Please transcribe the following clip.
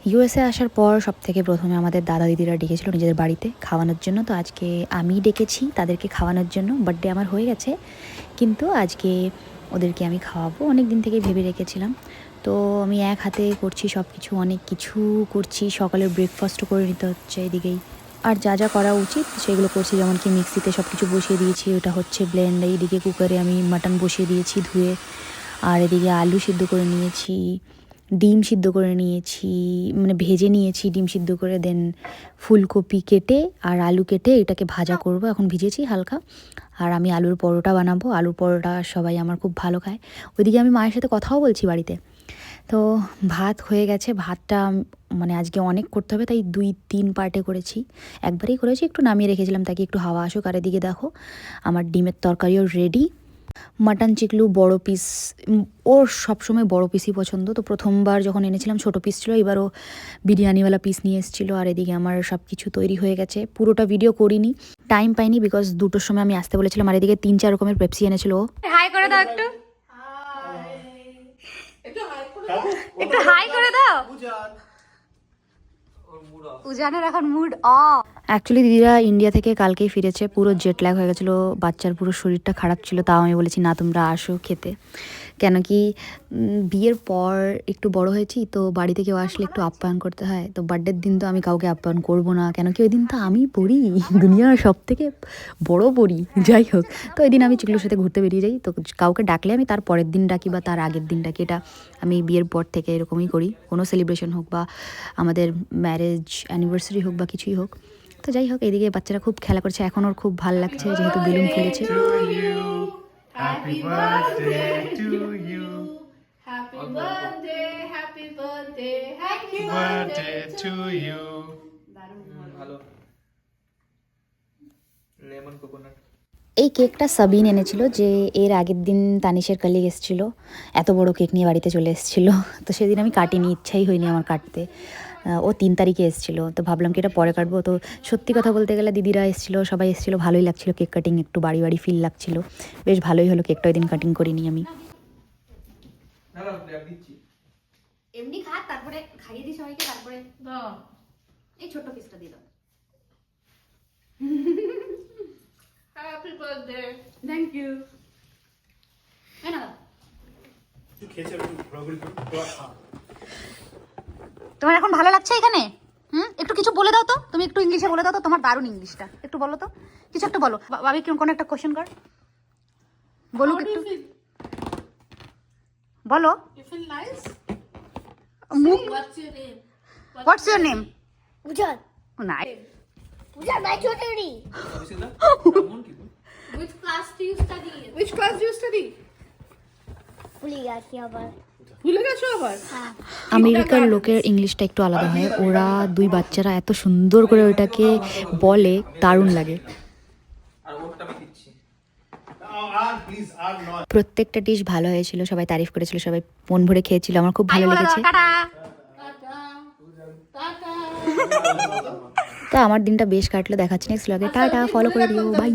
USA আসার পর সব থেকে প্রথমে আমাদের দাদা দিদিরা ডেকেছিল নিজেদের বাড়িতে খাওয়ানোর জন্য। তো আজকে আমি ডেকেছি তাদেরকে খাওয়ানোর জন্য। বার্থডে আমার হয়ে গেছে, কিন্তু আজকে ওদেরকে আমি খাওয়াবো, অনেক দিন থেকে ভেবে রেখেছিলাম। তো আমি এক হাতে করছি সব কিছু, অনেক কিছু করছি। সকালের ব্রেকফাস্টও করে নিতে হচ্ছে এদিকেই, আর যা যা করা উচিত সেগুলো করছি। যেমন কি মিক্সিতে সব কিছু বসিয়ে দিয়েছি, ওটা হচ্ছে ব্লেন্ড। এইদিকে কুকারে আমি মাটন বসিয়ে দিয়েছি ধুয়ে, আর এদিকে আলু সিদ্ধ করে নিয়েছি, ডিম সিদ্ধ করে নিয়েছি, মানে ভেজে নিয়েছি ডিম সিদ্ধ করে। দেন ফুলকপি কেটে আর আলু কেটে এটাকে ভাজা করব, এখন ভিজেছি হালকা। আর আমি আলুর পরোটা বানাবো। আলুর পরোটা সবাই আমার খুব ভালো খায়। ওইদিকে আমি মায়ের সাথে কথাও বলছি বাড়িতে। তো ভাত হয়ে গেছে। ভাতটা মানে আজকে অনেক করতে হবে, তাই 2-3 পার্টে করেছি। একবারেই করেছি, একটু নামিয়ে রেখেছিলাম তাকে একটু হাওয়া আসুক। আর এদিকে দেখো আমার ডিমের তরকারিও রেডি। মাটন চিকলু বড় পিস, ওর সবসময় বড় পিসই পছন্দ। তো প্রথমবার যখন এনেছিলাম ছোটো পিস ছিল, এবারও বিরিয়ানিওয়ালা পিস নিয়ে এসেছিলো। আর এদিকে আমার সব কিছু তৈরি হয়ে গেছে। পুরোটা ভিডিও করিনি, টাইম পাইনি, বিকজ 2টোর সময় আমি আসতে বলেছিলাম। আর এদিকে 3-4 রকমের পেপসি এনেছিল। হাই করে দাও, একটু একটু হাই করে দাও। উজানের এখন মুড অফ। অ্যাকচুয়ালি দিদিরা ইন্ডিয়া থেকে কালকেই ফিরেছে, পুরো জেট ল্যাগ হয়ে গেছিলো, বাচ্চার পুরো শরীরটা খারাপ ছিল। তাও আমি বলেছি না, তোমরা আসো খেতে। কেন কি বিয়ের পর একটু বড় হয়েছি, তো বাড়িতে কেউ আসলে একটু আপ্যায়ন করতে হয়। তো বার্থডের দিন তো আমি কাউকে আপ্যায়ন করবো না, কেন কি ওই দিন তো আমি পড়ি, দুনিয়ার সব থেকে বড় পড়ি। যাই হোক, তো ওই দিন আমি চিকলুর সাথে ঘুরতে বেরিয়ে যাই। তো কাউকে ডাকলে আমি তার পরের দিন ডাকি বা তার আগের দিন ডাকি। এটা আমি বিয়ের পর থেকে এরকমই করি, কোনো সেলিব্রেশন হোক বা আমাদের ম্যারেজ অ্যানিভার্সারি হোক বা কিছুই হোক। তো যাই হোক, এদিকে বাচ্চারা খুব খেলা করছে, এখন ওর খুব ভালো লাগছে যেহেতু বেলুন ফুলেছে। Happy birthday to you. Happy birthday, happy birthday, happy birthday to you. ভালো লেমন কোকোনাট। এই কেকটা সাবিন এনেছিল, যে এর আগের দিন তানিশের কলিগ এসেছিলো, এত বড় কেক নিয়ে বাড়িতে চলে এসেছিলো। তো সেদিন আমি কাটিনি, ইচ্ছাই হয়নি আমার কাটতে। ও 3 তারিখে এসেছিলো, তো ভাবলাম কি এটা পরে কাটবো। তো সত্যি কথা বলতে গেলে দিদিরা এসেছিলো, সবাই এসেছিলো, ভালোই লাগছিলো কেক কাটিং, একটু বাড়ি বাড়ি ফিল লাগছিলো, বেশ ভালোই হলো। কেকটা ওই দিন কাটিং করিনি আমি। এমনি খা, তারপরে খাইয়ে দিই সবাইকে, তারপরে এই ছোট পিসটা দিয়ে দাও। Happy birthday. Thank you. তোমার এখন ভালো লাগছে এখানে? একটু কিছু বলে দাও তো, তুমি একটু ইংলিশে বলে দাও তো, তোমার দারুণ ইংলিশটা, একটু বলো তো, কিছু একটা বলো। ভাবি কোন একটা কোশ্চেন কর, বলুক একটু, বলো। You feel nice? মুখ, What's your name? What's your name? Ujan না, উজান মাই ছোটরি Which class do you study in? Which class do you study? ভুলে গেছি আবার ভুলে গেছো আবার? আমেরিকার লোকের ইংলিশটা একটু আলাদা হয়। ওরা 2 বাচ্চারা এত সুন্দর করে ওইটাকে বলে, দারুণ লাগে। আর ওরটা আমি দিচ্ছি। প্রত্যেকটা ডিশ ভালো হয়েছিল, সবাই তারিফ করেছিল, সবাই মন ভরে খেয়েছিল, আমার খুব ভালো লেগেছে। টাটা। তো আমার দিনটা বেশ কাটলো, দেখাচ্ছি নেক্সট ব্লগে। টাটা, ফলো করে দিও, বাই।